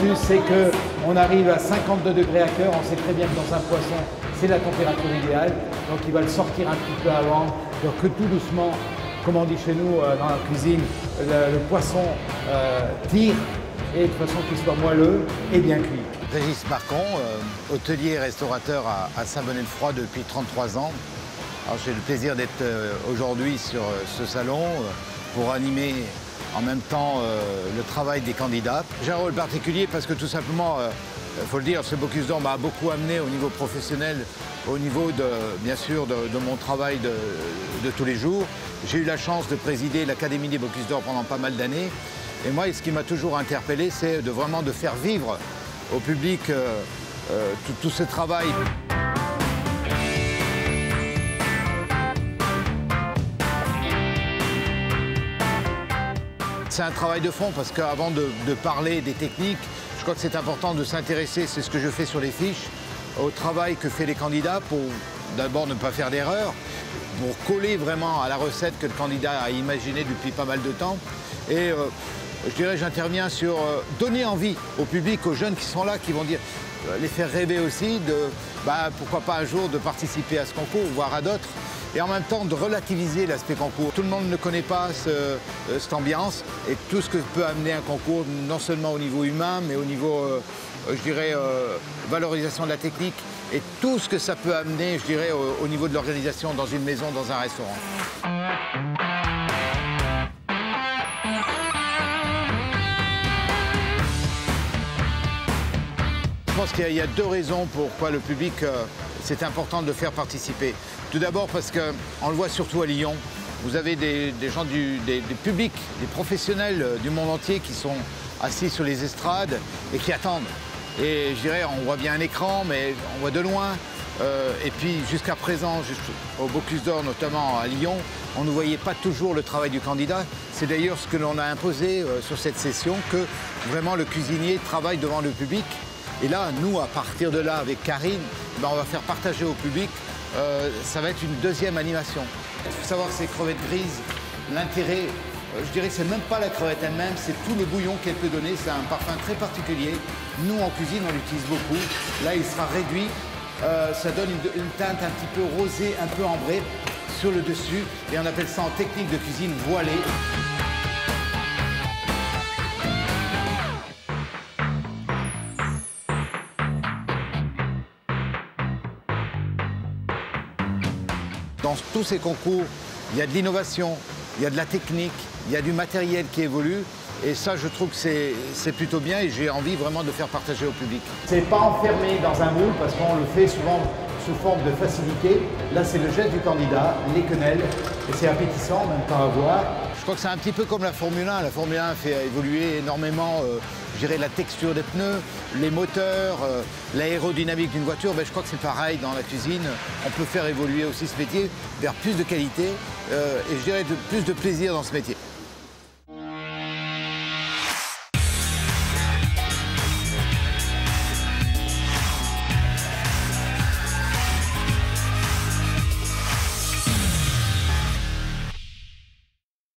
L'astuce, c'est qu'on arrive à 52 degrés à cœur. On sait très bien que dans un poisson, c'est la température idéale. Donc il va le sortir un petit peu avant, donc que tout doucement, comme on dit chez nous dans la cuisine, le poisson tire et de façon qu'il soit moelleux et bien cuit. Régis Marcon, hôtelier et restaurateur à Saint-Bonnet-le-Froid depuis 33 ans. J'ai le plaisir d'être aujourd'hui sur ce salon pour animer en même temps le travail des candidats. J'ai un rôle particulier parce que tout simplement, il faut le dire, ce Bocuse d'Or m'a beaucoup amené au niveau professionnel, au niveau bien sûr de mon travail de tous les jours. J'ai eu la chance de présider l'Académie des Bocuse d'Or pendant pas mal d'années. Et moi, ce qui m'a toujours interpellé, c'est vraiment de faire vivre au public tout ce travail. C'est un travail de fond parce qu'avant de parler des techniques, je crois que c'est important de s'intéresser, c'est ce que je fais sur les fiches, au travail que fait les candidats pour d'abord ne pas faire d'erreur, pour coller vraiment à la recette que le candidat a imaginée depuis pas mal de temps. Et je dirais, j'interviens sur donner envie au public, aux jeunes qui sont là, qui vont dire, les faire rêver aussi de, pourquoi pas un jour de participer à ce concours, voire à d'autres. Et en même temps de relativiser l'aspect concours. Tout le monde ne connaît pas cette ambiance et tout ce que peut amener un concours, non seulement au niveau humain, mais au niveau, je dirais, valorisation de la technique et tout ce que ça peut amener, je dirais, au niveau de l'organisation dans une maison, dans un restaurant. Je pense qu'il y a deux raisons pourquoi le public, c'est important de le faire participer. Tout d'abord parce qu'on le voit surtout à Lyon, vous avez des gens, des publics, des professionnels du monde entier qui sont assis sur les estrades et qui attendent. Et je dirais, on voit bien un écran, mais on voit de loin. Et puis jusqu'à présent, au Bocuse d'Or, notamment à Lyon, on ne voyait pas toujours le travail du candidat. C'est d'ailleurs ce que l'on a imposé sur cette session, que vraiment le cuisinier travaille devant le public. Et là, nous, à partir de là, avec Karine, on va faire partager au public. Ça va être une deuxième animation. Il faut savoir que ces crevettes grises, l'intérêt, je dirais que c'est même pas la crevette elle-même, c'est tout le bouillon qu'elle peut donner. C'est un parfum très particulier. Nous, en cuisine, on l'utilise beaucoup. Là, il sera réduit. Ça donne une teinte un petit peu rosée, un peu ambrée sur le dessus. Et on appelle ça en technique de cuisine voilée. Dans tous ces concours, il y a de l'innovation, il y a de la technique, il y a du matériel qui évolue. Et ça, je trouve que c'est plutôt bien et j'ai envie vraiment de faire partager au public. C'est pas enfermé dans un moule parce qu'on le fait souvent sous forme de facilité. Là, c'est le geste du candidat, les quenelles, et c'est appétissant en même temps à voir. Je crois que c'est un petit peu comme la Formule 1. La Formule 1 fait évoluer énormément, je dirais, la texture des pneus, les moteurs, l'aérodynamique d'une voiture. Je crois que c'est pareil dans la cuisine. On peut faire évoluer aussi ce métier vers plus de qualité et je dirais plus de plaisir dans ce métier.